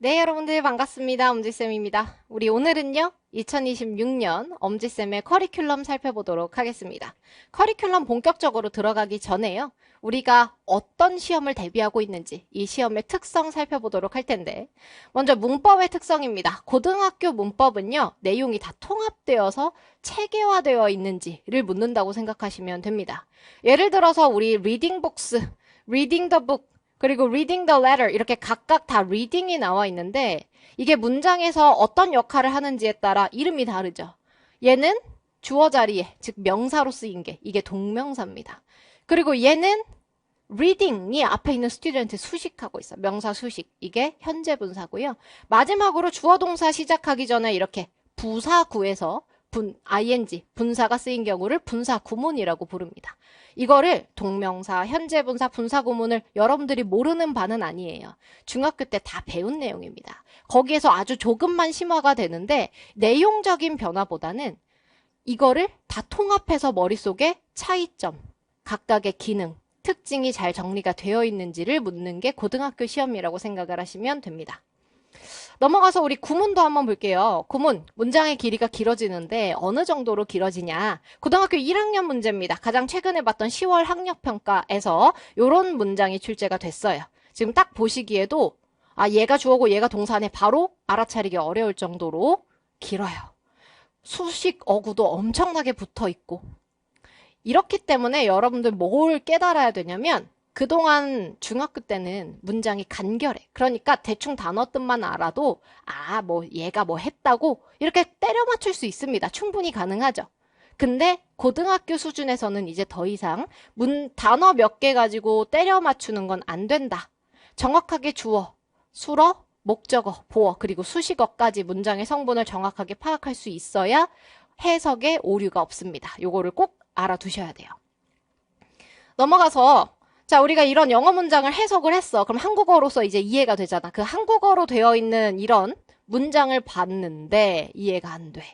네, 여러분들 반갑습니다. 엄지쌤입니다. 우리 오늘은요, 2026년 엄지쌤의 커리큘럼 살펴보도록 하겠습니다. 커리큘럼 본격적으로 들어가기 전에요, 우리가 어떤 시험을 대비하고 있는지 이 시험의 특성 살펴보도록 할 텐데, 먼저 문법의 특성입니다. 고등학교 문법은요, 내용이 다 통합되어서 체계화되어 있는지를 묻는다고 생각하시면 됩니다. 예를 들어서 우리 reading books, reading the book, 그리고 reading the letter 이렇게 각각 다 reading이 나와 있는데 이게 문장에서 어떤 역할을 하는지에 따라 이름이 다르죠. 얘는 주어 자리에, 즉 명사로 쓰인 게 이게 동명사입니다. 그리고 얘는 reading이 앞에 있는 student 수식하고 있어. 명사 수식. 이게 현재 분사고요. 마지막으로 주어 동사 시작하기 전에 이렇게 부사 구에서 ing, 분사가 쓰인 경우를 분사 구문이라고 부릅니다. 이거를 동명사, 현재 분사, 분사 구문을 여러분들이 모르는 바는 아니에요. 중학교 때 다 배운 내용입니다. 거기에서 아주 조금만 심화가 되는데 내용적인 변화보다는 이거를 다 통합해서 머릿속에 차이점, 각각의 기능, 특징이 잘 정리가 되어 있는지를 묻는 게 고등학교 시험이라고 생각을 하시면 됩니다. 넘어가서 우리 구문도 한번 볼게요. 구문, 문장의 길이가 길어지는데 어느 정도로 길어지냐. 고등학교 1학년 문제입니다. 가장 최근에 봤던 10월 학력평가에서 이런 문장이 출제가 됐어요. 지금 딱 보시기에도 얘가 주어고 얘가 동사네 바로 알아차리기 어려울 정도로 길어요. 수식 어구도 엄청나게 붙어 있고. 이렇기 때문에 여러분들 뭘 깨달아야 되냐면 그동안 중학교 때는 문장이 간결해. 그러니까 대충 단어 뜻만 알아도 뭐 얘가 뭐 했다고 이렇게 때려 맞출 수 있습니다. 충분히 가능하죠. 근데 고등학교 수준에서는 이제 더 이상 단어 몇 개 가지고 때려 맞추는 건 안 된다. 정확하게 주어, 술어, 목적어, 보어, 그리고 수식어까지 문장의 성분을 정확하게 파악할 수 있어야 해석에 오류가 없습니다. 요거를 꼭 알아두셔야 돼요. 넘어가서 자, 우리가 이런 영어 문장을 해석을 했어. 그럼 한국어로서 이제 이해가 되잖아. 그 한국어로 되어 있는 이런 문장을 봤는데 이해가 안 돼.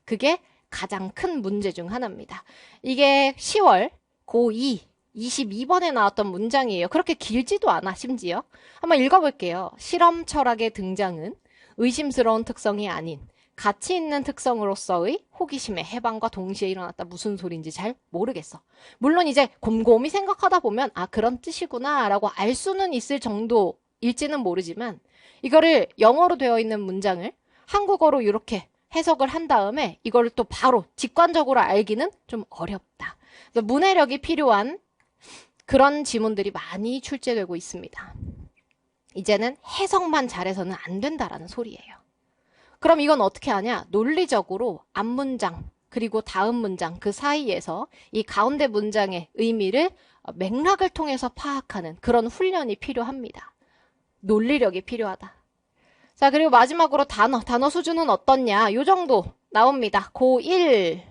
그게 가장 큰 문제 중 하나입니다. 이게 10월 고2 22번에 나왔던 문장이에요. 그렇게 길지도 않아, 심지어. 한번 읽어볼게요. 실험 철학의 등장은 의심스러운 특성이 아닌 가치 있는 특성으로서의 호기심의 해방과 동시에 일어났다. 무슨 소린지 잘 모르겠어. 물론 이제 곰곰이 생각하다 보면 그런 뜻이구나 라고 알 수는 있을 정도일지는 모르지만 이거를 영어로 되어 있는 문장을 한국어로 이렇게 해석을 한 다음에 이거를 또 바로 직관적으로 알기는 좀 어렵다. 그래서 문해력이 필요한 그런 지문들이 많이 출제되고 있습니다. 이제는 해석만 잘해서는 안 된다라는 소리예요. 그럼 이건 어떻게 하냐? 논리적으로 앞문장 그리고 다음 문장 그 사이에서 이 가운데 문장의 의미를 맥락을 통해서 파악하는 그런 훈련이 필요합니다. 논리력이 필요하다. 자, 그리고 마지막으로 단어 수준은 어떻냐? 요 정도 나옵니다. 고1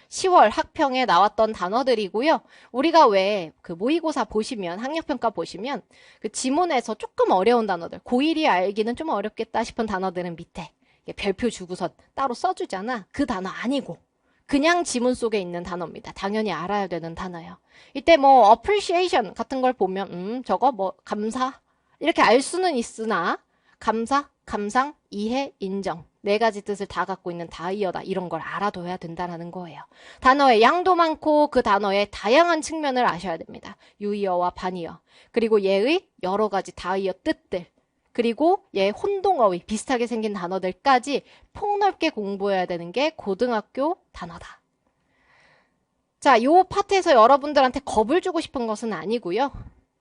10월 학평에 나왔던 단어들이고요. 우리가 왜 그 모의고사 보시면 학력평가 보시면 그 지문에서 조금 어려운 단어들 고1이 알기는 좀 어렵겠다 싶은 단어들은 밑에 별표 주고선 따로 써주잖아. 그 단어 아니고 그냥 지문 속에 있는 단어입니다. 당연히 알아야 되는 단어예요. 이때 뭐 appreciation 같은 걸 보면 저거 뭐 감사 이렇게 알 수는 있으나 감사, 감상, 이해, 인정 네 가지 뜻을 다 갖고 있는 다이어다. 이런 걸 알아둬야 된다는 거예요. 단어의 양도 많고 그 단어의 다양한 측면을 아셔야 됩니다. 유의어와 반의어 그리고 얘의 여러 가지 다이어 뜻들 그리고 얘 혼동어휘 비슷하게 생긴 단어들까지 폭넓게 공부해야 되는 게 고등학교 단어다. 자, 요 파트에서 여러분들한테 겁을 주고 싶은 것은 아니고요.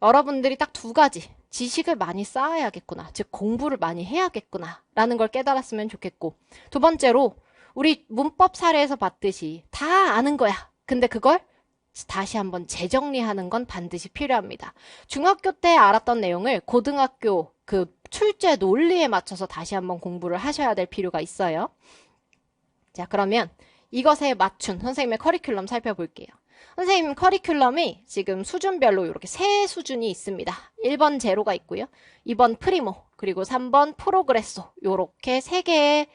여러분들이 딱 두 가지 지식을 많이 쌓아야겠구나. 즉 공부를 많이 해야겠구나 라는 걸 깨달았으면 좋겠고 두 번째로 우리 문법 사례에서 봤듯이 다 아는 거야. 근데 그걸 다시 한번 재정리하는 건 반드시 필요합니다. 중학교 때 알았던 내용을 고등학교 그 출제 논리에 맞춰서 다시 한번 공부를 하셔야 될 필요가 있어요. 자, 그러면 이것에 맞춘 선생님의 커리큘럼 살펴볼게요. 선생님 커리큘럼이 지금 수준별로 이렇게 세 수준이 있습니다. 1번 제로가 있고요. 2번 프리모, 그리고 3번 프로그레소 이렇게 세 개의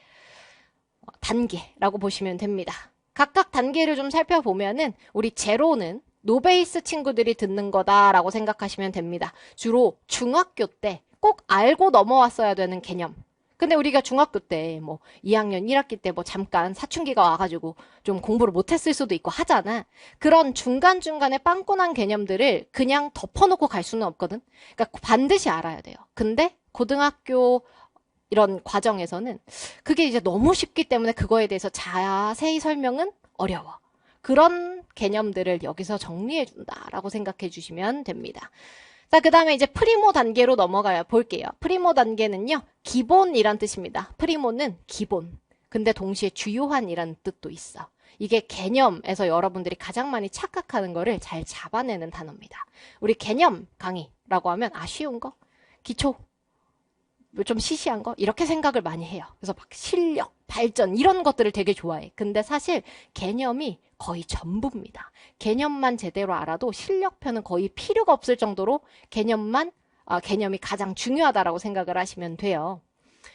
단계라고 보시면 됩니다. 각각 단계를 좀 살펴보면은 우리 제로는 노베이스 친구들이 듣는 거다라고 생각하시면 됩니다. 주로 중학교 때 꼭 알고 넘어왔어야 되는 개념. 근데 우리가 중학교 때 뭐 2학년 1학기 때 뭐 잠깐 사춘기가 와가지고 좀 공부를 못했을 수도 있고 하잖아. 그런 중간중간에 빵꾸난 개념들을 그냥 덮어놓고 갈 수는 없거든. 그러니까 반드시 알아야 돼요. 근데 고등학교 이런 과정에서는 그게 이제 너무 쉽기 때문에 그거에 대해서 자세히 설명은 어려워. 그런 개념들을 여기서 정리해준다라고 생각해 주시면 됩니다. 자, 그 다음에 이제 프리모 단계로 넘어가 볼게요. 프리모 단계는요, 기본이란 뜻입니다. 프리모는 기본. 근데 동시에 주요한이라는 뜻도 있어. 이게 개념에서 여러분들이 가장 많이 착각하는 거를 잘 잡아내는 단어입니다. 우리 개념 강의라고 하면 쉬운 거, 기초, 좀 시시한 거 이렇게 생각을 많이 해요. 그래서 막 실력, 발전 이런 것들을 되게 좋아해. 근데 사실 개념이 거의 전부입니다. 개념만 제대로 알아도 실력편은 거의 필요가 없을 정도로 개념이 가장 중요하다라고 생각을 하시면 돼요.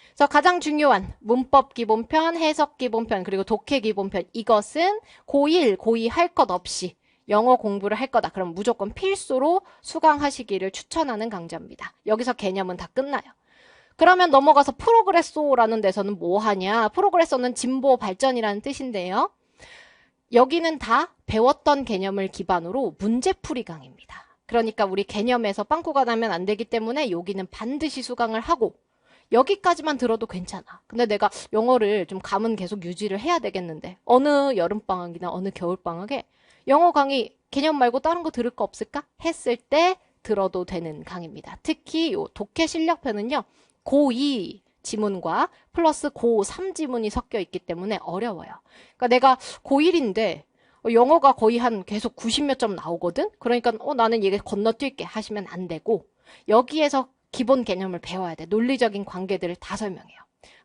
그래서 가장 중요한 문법 기본편, 해석 기본편, 그리고 독해 기본편 이것은 고1, 고2 할 것 없이 영어 공부를 할 거다. 그럼 무조건 필수로 수강하시기를 추천하는 강좌입니다. 여기서 개념은 다 끝나요. 그러면 넘어가서 프로그레소라는 데서는 뭐 하냐? 프로그레소는 진보 발전이라는 뜻인데요. 여기는 다 배웠던 개념을 기반으로 문제풀이 강의입니다. 그러니까 우리 개념에서 빵꾸가 나면 안 되기 때문에 여기는 반드시 수강을 하고 여기까지만 들어도 괜찮아. 근데 내가 영어를 좀 감은 계속 유지를 해야 되겠는데 어느 여름방학이나 어느 겨울방학에 영어 강의 개념 말고 다른 거 들을 거 없을까? 했을 때 들어도 되는 강의입니다. 특히 요 독해 실력편은요. 고2 지문과 플러스 고3 지문이 섞여 있기 때문에 어려워요. 그러니까 내가 고1인데 영어가 거의 한 계속 90몇 점 나오거든? 그러니까 나는 이게 건너뛸게 하시면 안 되고 여기에서 기본 개념을 배워야 돼. 논리적인 관계들을 다 설명해요.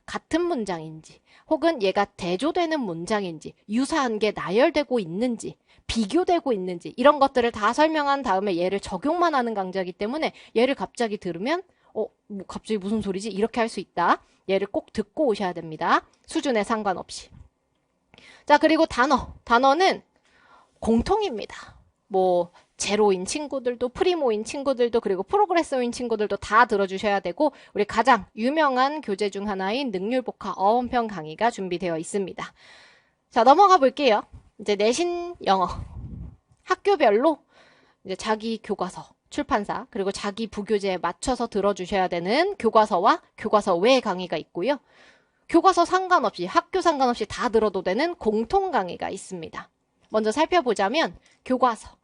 같은 문장인지 혹은 얘가 대조되는 문장인지 유사한 게 나열되고 있는지 비교되고 있는지 이런 것들을 다 설명한 다음에 얘를 적용만 하는 강좌이기 때문에 얘를 갑자기 들으면 뭐 갑자기 무슨 소리지? 이렇게 할 수 있다. 얘를 꼭 듣고 오셔야 됩니다. 수준에 상관없이. 자, 그리고 단어는 공통입니다. 뭐 제로인 친구들도 프리모인 친구들도 그리고 프로그레서인 친구들도 다 들어주셔야 되고 우리 가장 유명한 교재 중 하나인 능률복화 어원편 강의가 준비되어 있습니다. 자, 넘어가 볼게요. 이제 내신 영어 학교별로 이제 자기 교과서 출판사 그리고 자기 부교재에 맞춰서 들어주셔야 되는 교과서와 교과서 외 강의가 있고요. 교과서 상관없이 학교 상관없이 다 들어도 되는 공통 강의가 있습니다. 먼저 살펴보자면 교과서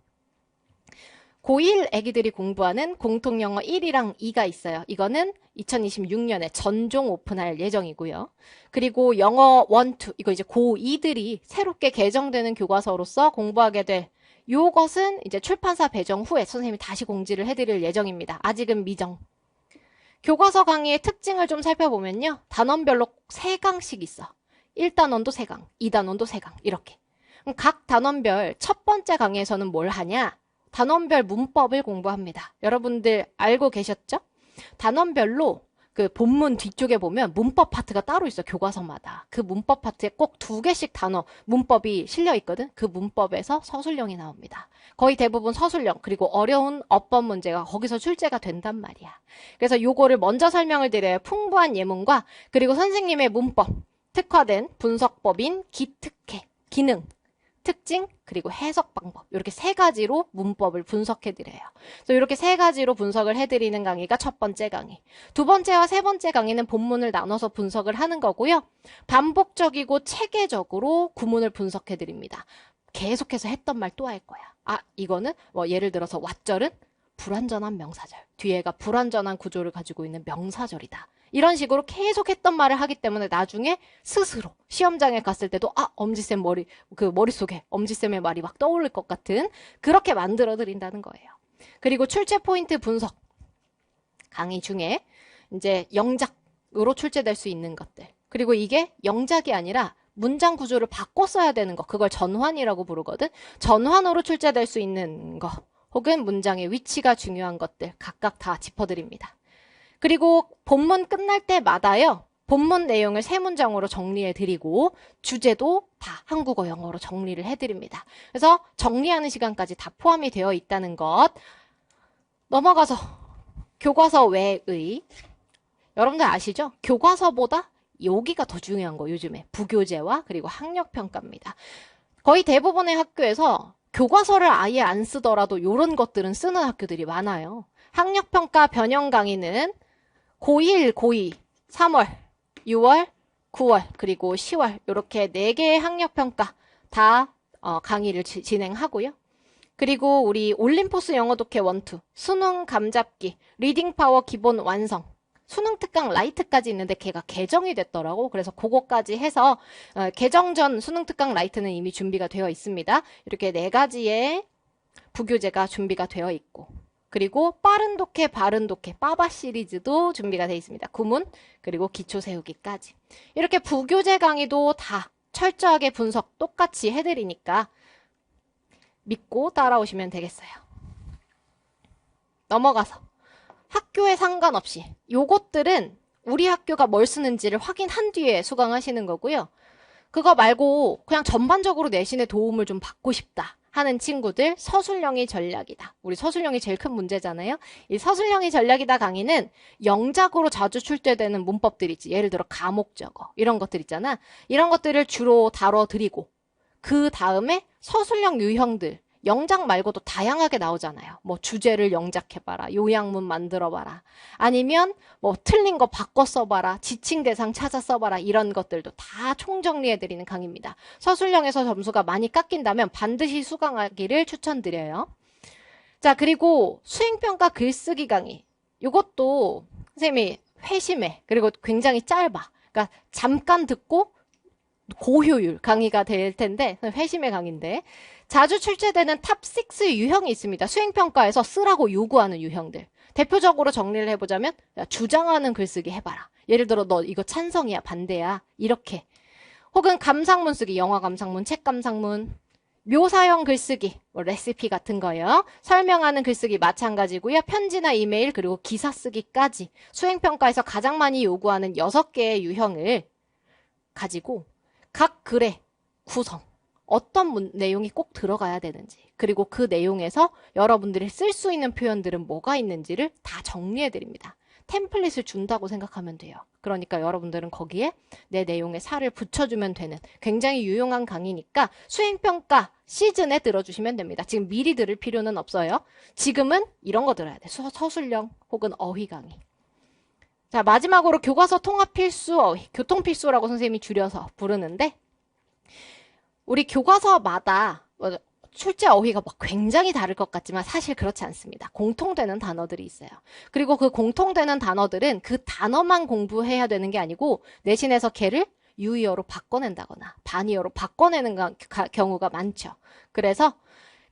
고1 애기들이 공부하는 공통영어 1이랑 2가 있어요. 이거는 2026년에 전종 오픈할 예정이고요. 그리고 영어 1, 2 이거 이제 고2들이 새롭게 개정되는 교과서로서 공부하게 될 요것은 이제 출판사 배정 후에 선생님이 다시 공지를 해드릴 예정입니다. 아직은 미정. 교과서 강의의 특징을 좀 살펴보면요. 단원별로 3강씩 있어. 1단원도 3강, 2단원도 3강 이렇게. 각 단원별 첫 번째 강의에서는 뭘 하냐? 단원별 문법을 공부합니다. 여러분들 알고 계셨죠? 단원별로 그 본문 뒤쪽에 보면 문법 파트가 따로 있어. 교과서마다. 그 문법 파트에 꼭 2개씩 단어, 문법이 실려 있거든. 그 문법에서 서술형이 나옵니다. 거의 대부분 서술형 그리고 어려운 어법 문제가 거기서 출제가 된단 말이야. 그래서 요거를 먼저 설명을 드려요. 풍부한 예문과 그리고 선생님의 문법, 특화된 분석법인 기특해, 기능, 특징, 그리고 해석 방법 이렇게 3가지로 문법을 분석해드려요. 그래서 이렇게 3가지로 분석을 해드리는 강의가 첫 번째 강의. 두 번째와 세 번째 강의는 본문을 나눠서 분석을 하는 거고요. 반복적이고 체계적으로 구문을 분석해드립니다. 계속해서 했던 말 또 할 거야. 이거는 뭐 예를 들어서 왓절은 불완전한 명사절. 뒤에가 불완전한 구조를 가지고 있는 명사절이다. 이런 식으로 계속 했던 말을 하기 때문에 나중에 스스로 시험장에 갔을 때도 엄지쌤 머릿속에 엄지쌤의 말이 막 떠오를 것 같은 그렇게 만들어 드린다는 거예요. 그리고 출제 포인트 분석 강의 중에 이제 영작으로 출제될 수 있는 것들. 그리고 이게 영작이 아니라 문장 구조를 바꿔 써야 되는 거. 그걸 전환이라고 부르거든. 전환으로 출제될 수 있는 거. 혹은 문장의 위치가 중요한 것들 각각 다 짚어드립니다. 그리고 본문 끝날 때마다요. 본문 내용을 3문장으로 정리해드리고 주제도 다 한국어, 영어로 정리를 해드립니다. 그래서 정리하는 시간까지 다 포함이 되어 있다는 것. 넘어가서 교과서 외의 여러분들 아시죠? 교과서보다 여기가 더 중요한 거 요즘에. 부교재와 그리고 학력평가입니다. 거의 대부분의 학교에서 교과서를 아예 안 쓰더라도 이런 것들은 쓰는 학교들이 많아요. 학력평가 변형 강의는 고1, 고2, 3월, 6월, 9월, 그리고 10월 이렇게 4개의 학력평가 다 강의를 진행하고요. 그리고 우리 올림포스 영어 독해 1, 2, 수능 감잡기, 리딩 파워 기본 완성, 수능 특강 라이트까지 있는데 걔가 개정이 됐더라고. 그래서 그거까지 해서 개정 전 수능 특강 라이트는 이미 준비가 되어 있습니다. 이렇게 4가지의 부교재가 준비가 되어 있고, 그리고 빠른 독해, 바른 독해, 빠바 시리즈도 준비가 되어 있습니다. 구문, 그리고 기초 세우기까지. 이렇게 부교재 강의도 다 철저하게 분석 똑같이 해드리니까 믿고 따라오시면 되겠어요. 넘어가서 학교에 상관없이 요것들은 우리 학교가 뭘 쓰는지를 확인한 뒤에 수강하시는 거고요. 그거 말고 그냥 전반적으로 내신에 도움을 좀 받고 싶다 하는 친구들 서술형이 전략이다. 우리 서술형이 제일 큰 문제잖아요. 이 서술형이 전략이다 강의는 영작으로 자주 출제되는 문법들 있지. 예를 들어 가목적어 이런 것들 있잖아. 이런 것들을 주로 다뤄드리고 그 다음에 서술형 유형들 영작 말고도 다양하게 나오잖아요. 뭐 주제를 영작해봐라. 요약문 만들어봐라. 아니면 뭐 틀린 거 바꿔 써봐라. 지칭 대상 찾아 써봐라. 이런 것들도 다 총정리해드리는 강의입니다. 서술형에서 점수가 많이 깎인다면 반드시 수강하기를 추천드려요. 자, 그리고 수행평가 글쓰기 강의. 이것도 선생님이 회심해. 그리고 굉장히 짧아. 그러니까 잠깐 듣고 고효율 강의가 될 텐데 회심의 강의인데 자주 출제되는 탑6 유형이 있습니다. 수행평가에서 쓰라고 요구하는 유형들. 대표적으로 정리를 해보자면 주장하는 글쓰기 해봐라. 예를 들어 너 이거 찬성이야 반대야 이렇게. 혹은 감상문 쓰기, 영화 감상문, 책 감상문, 묘사형 글쓰기, 뭐 레시피 같은 거요. 설명하는 글쓰기 마찬가지고요. 편지나 이메일 그리고 기사 쓰기까지 수행평가에서 가장 많이 요구하는 6개의 유형을 가지고 각 글의 구성, 어떤 내용이 꼭 들어가야 되는지, 그리고 그 내용에서 여러분들이 쓸 수 있는 표현들은 뭐가 있는지를 다 정리해드립니다. 템플릿을 준다고 생각하면 돼요. 그러니까 여러분들은 거기에 내 내용에 살을 붙여주면 되는 굉장히 유용한 강의니까 수행평가 시즌에 들어주시면 됩니다. 지금 미리 들을 필요는 없어요. 지금은 이런 거 들어야 돼. 서술형 혹은 어휘 강의. 자, 마지막으로 교과서 통합 필수 어휘, 교통필수라고 선생님이 줄여서 부르는데 우리 교과서마다 출제 어휘가 막 굉장히 다를 것 같지만 사실 그렇지 않습니다. 공통되는 단어들이 있어요. 그리고 그 공통되는 단어들은 그 단어만 공부해야 되는 게 아니고 내신에서 걔를 유의어로 바꿔낸다거나 반의어로 바꿔내는 경우가 많죠. 그래서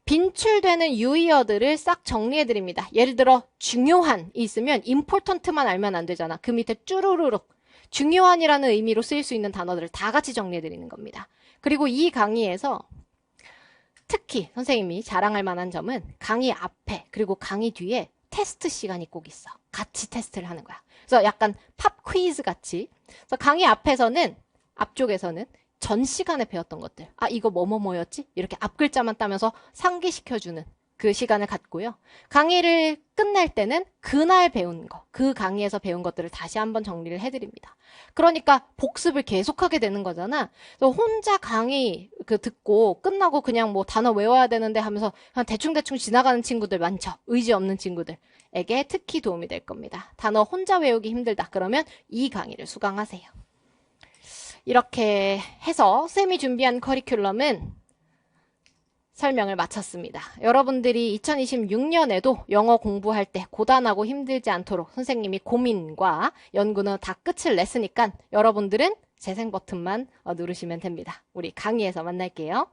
빈출되는 유의어들을 싹 정리해드립니다. 예를 들어 중요한이 있으면 important만 알면 안 되잖아. 그 밑에 쭈루루룩 중요한이라는 의미로 쓰일 수 있는 단어들을 다 같이 정리해드리는 겁니다. 그리고 이 강의에서 특히 선생님이 자랑할 만한 점은 강의 앞에 그리고 강의 뒤에 테스트 시간이 꼭 있어. 같이 테스트를 하는 거야. 그래서 약간 팝 퀴즈 같이. 그래서 강의 앞쪽에서는 전 시간에 배웠던 것들. 아, 이거 뭐였지? 이렇게 앞 글자만 따면서 상기시켜주는 그 시간을 갖고요. 강의를 끝낼 때는 그날 배운 거, 그 강의에서 배운 것들을 다시 한번 정리를 해드립니다. 그러니까 복습을 계속하게 되는 거잖아. 그래서 혼자 강의 듣고 끝나고 그냥 뭐 단어 외워야 되는데 하면서 그냥 대충대충 지나가는 친구들 많죠. 의지 없는 친구들에게 특히 도움이 될 겁니다. 단어 혼자 외우기 힘들다. 그러면 이 강의를 수강하세요. 이렇게 해서 쌤이 준비한 커리큘럼은 설명을 마쳤습니다. 여러분들이 2026년에도 영어 공부할 때 고단하고 힘들지 않도록 선생님이 고민과 연구는 다 끝을 냈으니까 여러분들은 재생 버튼만 누르시면 됩니다. 우리 강의에서 만날게요.